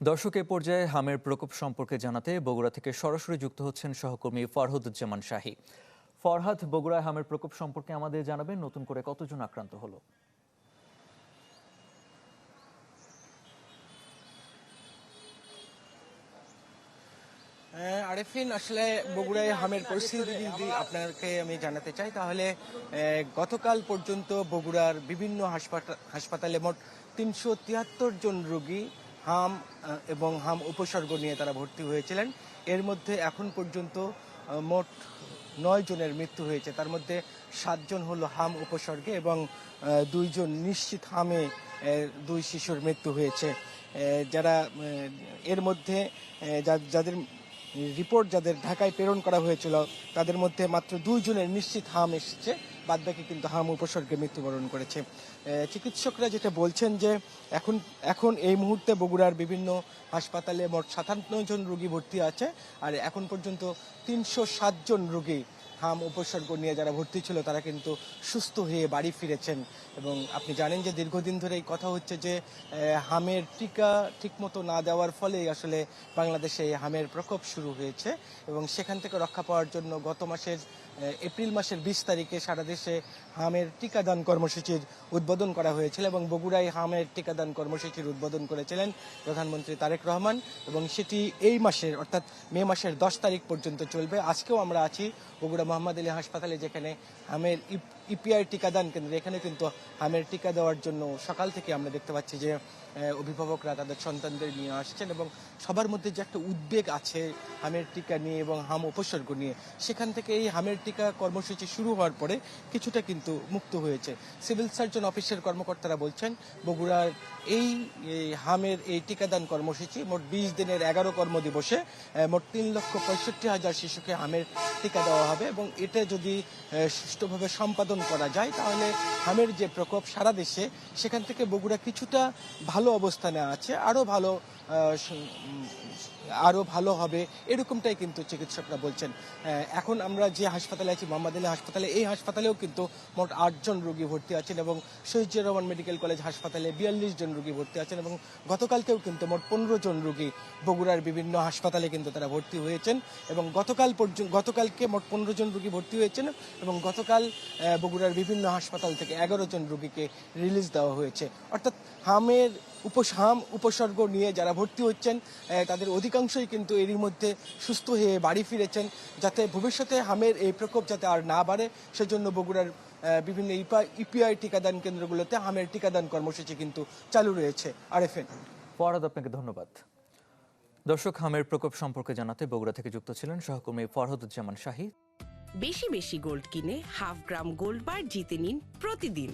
দর্শক এ পর্যায়ে হামের প্রকোপ সম্পর্কে জানাতে বগুড়া থেকে সরাসরি যুক্ত হচ্ছেন সহকর্মী ফরহাদুজ্জামান শাহী। ফরহাদ, বগুড়ায় হামের প্রকোপ সম্পর্কে আমাদের জানাবেন, নতুন করে কতজন আক্রান্ত হলো? আরেফিন, আসলে বগুড়ায় হামের পরিস্থিতি যদি আপনাকে আমি জানাতে চাই, তাহলে গতকাল পর্যন্ত বগুড়ার বিভিন্ন হাসপাতালে মোট ৩৭৩ জন রোগী হাম এবং হাম উপসর্গ নিয়ে তারা ভর্তি হয়েছিলেন। এর মধ্যে এখন পর্যন্ত মোট ৯ জনের মৃত্যু হয়েছে। তার মধ্যে ৭ জন হলো হাম উপসর্গে এবং ২ জন নিশ্চিত হামে ২ শিশুর মৃত্যু হয়েছে। যারা এর মধ্যে যাদের রিপোর্ট যাদের ঢাকায় প্রেরণ করা হয়েছিল তাদের মধ্যে মাত্র ২ জনের নিশ্চিত হাম এসেছে, বাদবাকি কিন্তু হাম উপসর্গে মৃত্যুবরণ করেছে। চিকিৎসকরা যেটা বলছেন যে এখন এই মুহূর্তে বগুড়ার বিভিন্ন হাসপাতালে মোট ৫৭ জন রোগী ভর্তি আছে, আর এখন পর্যন্ত ৩০৭ জন রোগী হাম উপসর্গ নিয়ে যারা ভর্তি ছিল তারা কিন্তু সুস্থ হয়ে বাড়ি ফিরেছেন। এবং আপনি জানেন যে দীর্ঘদিন ধরে এই কথা হচ্ছে যে হামের টিকা ঠিকমতো না দেওয়ার ফলেই আসলে বাংলাদেশে হামের প্রকোপ শুরু হয়েছে, এবং সেখান থেকে রক্ষা পাওয়ার জন্য গত মাসের এপ্রিল মাসের ২০ তারিখে সারা দেশে হামের টিকাদান কর্মসূচির উদ্বোধন করা হয়েছিল এবং বগুড়ায় হামের টিকাদান কর্মসূচির উদ্বোধন করেছিলেন প্রধানমন্ত্রী তারেক রহমান, এবং সেটি এই মাসের অর্থাৎ মে মাসের ১০ তারিখ পর্যন্ত চলবে। আজকেও আমরা আছি বগুড়া মোহাম্মদ আলী হাসপাতালে, যেখানে হামের ইপিআই টিকাদান কেন্দ্র। এখানে কিন্তু হামের টিকা দেওয়ার জন্য সকাল থেকে আমরা দেখতে পাচ্ছি যে অভিভাবকরা তাদের সন্তানদের নিয়ে আসছেন, এবং সবার মধ্যে যে একটা উদ্বেগ আছে হামের টিকা নিয়ে এবং হাম উপসর্গ নিয়ে, সেখান থেকে এই হামের টিকা কর্মসূচি শুরু হওয়ার পরে কিছুটা কিন্তু মুক্ত হয়েছে। সিভিল সার্জন অফিসের কর্মকর্তারা বলছেন বগুড়ার এই হামের এই টিকাদান কর্মসূচি মোট ২০ দিনের ১১ কর্মদিবসে মোট ৩,৬৫,০০০ শিশুকে হামের টিকা দেওয়া হবে, এবং এটা যদি সুষ্ঠুভাবে সম্পাদন করা যায় তাহলে হামের যে প্রকোপ সারা দেশে, সেখান থেকে বগুড়া কিছুটা ভালো অবস্থানে আছে, আরো ভালো হবে, এরকমটাই কিন্তু চিকিৎসকরা বলছেন। এখন আমরা যে হাসপাতালে আছি মোহাম্মদ আলী হাসপাতালে, এই হাসপাতালেও কিন্তু মোট ৮ জন রোগী ভর্তি আছেন, এবং শহীদ রহমান মেডিকেল কলেজ হাসপাতালে ৪২ জন রোগী ভর্তি আছেন, এবং গতকালকেও কিন্তু মোট ১৫ জন রোগী বগুড়ার বিভিন্ন হাসপাতালে কিন্তু তারা ভর্তি হয়েছেন, এবং গতকালকে মোট ১৫ জন রোগী ভর্তি হয়েছেন, এবং গতকাল বগুড়ার বিভিন্ন হাসপাতাল থেকে ১১ জন রোগীকে রিলিজ দেওয়া হয়েছে। অর্থাৎ হাম উপসর্গ নিয়ে যারা ভর্তি হচ্ছেন তাদের অধিকাংশই কিন্তু এরই মধ্যে সুস্থ হয়ে বাড়ি ফিরেছেন, যাতে ভবিষ্যতে হামের এই প্রকোপ যাতে আর না বাড়ে সেজন্য বগুড়ার বিভিন্ন ইপিআই টিকাদান কেন্দ্রগুলোতে হামের টিকাদান কর্মসূচি কিন্তু চালু রয়েছে। আরএফএন। ফরহাদ, আপনাকে ধন্যবাদ। দর্শক, হামের প্রকোপ সম্পর্কে জানাতে বগুড়া থেকে যুক্ত ছিলেন সহকর্মী ফরহাদুজ্জামান শাহী। বেশি বেশি গোল্ড কিনে হাফ গ্রাম গোল্ড বার জিতে নিন প্রতিদিন।